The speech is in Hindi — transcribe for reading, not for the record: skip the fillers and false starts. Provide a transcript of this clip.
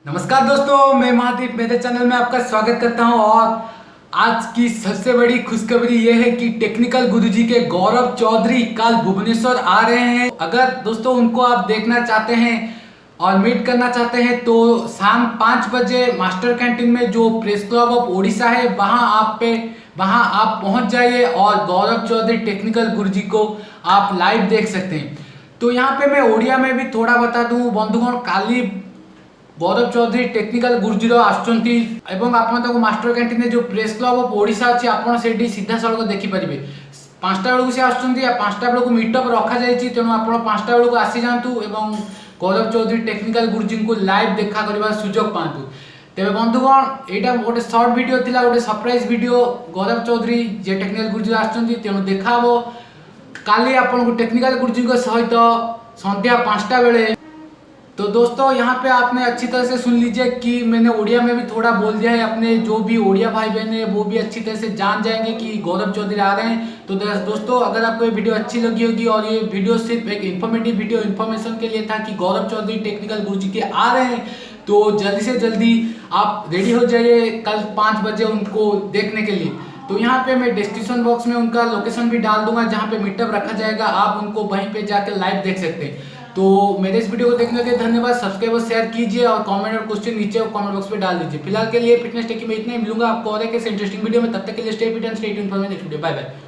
नमस्कार दोस्तों, मैं महादीप मेरे चैनल में आपका स्वागत करता हूं। और आज की सबसे बड़ी खुशखबरी यह है कि टेक्निकल गुरुजी के गौरव चौधरी कल भुवनेश्वर आ रहे हैं। अगर दोस्तों उनको आप देखना चाहते हैं और मीट करना चाहते हैं तो शाम 5 बजे मास्टर कैंटीन में जो प्रेस क्लब ऑफ ओडिशा है वहां आप पहुंच जाइए और गौरव चौधरी टेक्निकल गुरुजी को आप लाइव देख सकते हैं। तो यहाँ पे मैं ओडिया में भी थोड़ा बता दूं बंधुगण, काली गौरव चौधरी टेक्निकल गुरुजीर आसुचंती एवं आपण ताको मास्टर कैंटीन जो प्रेस क्लब ऑफ ओडिशा अछि आपण सेठी सीधा सड़क देखि परिबे। 5टा बेलू से आसुचंती या 5टा बेलू मीटअप रखा जायछि, तेणु आपण 5टा बेलू आसी जांतु एवं गौरव चौधरी टेक्निकल गुरुजी को लाइव देखा करबा सुयोग पांतु। तेबे बंधुगण एटा गोटे शॉर्ट वीडियो थिला, गोटे सरप्राइज वीडियो गौरव चौधरी जे टेक्निकल गुरुजी आसुचंती, तेणु देखाबो काली आपण को टेक्निकल गुरुजी को सहित संध्या 5टा बेले। तो दोस्तों यहाँ पे आपने अच्छी तरह से सुन लीजिए कि मैंने उड़िया में भी थोड़ा बोल दिया है। अपने जो भी उड़िया भाई बहन है वो भी अच्छी तरह से जान जाएंगे कि गौरव चौधरी आ रहे हैं। तो दोस्तों अगर आपको ये वीडियो अच्छी लगी होगी और ये वीडियो सिर्फ एक इन्फॉर्मेटिव वीडियो इन्फॉर्मेशन के लिए था कि गौरव चौधरी टेक्निकल गुरुजी के आ रहे हैं, तो जल्दी से जल्दी आप रेडी हो जाइए कल 5 बजे उनको देखने के लिए। तो यहाँ पे मैं डिस्क्रिप्शन बॉक्स में उनका लोकेशन भी डाल दूंगा जहाँ पे मीटअप रखा जाएगा, आप उनको वहीं पे जाकर लाइव देख सकते हैं। तो मेरे इस वीडियो को देखने के लिए धन्यवाद। सब्सक्राइब और शेयर कीजिए और कमेंट और क्वेश्चन नीचे कमेंट बॉक्स में डाल दीजिए। फिलहाल के लिए फिटनेस टेक में इतना ही, मिलूंगा आपको और एक इंटरेस्टिंग वीडियो में। तब तक के लिए stay fit and stay tuned for my next video. Bye bye.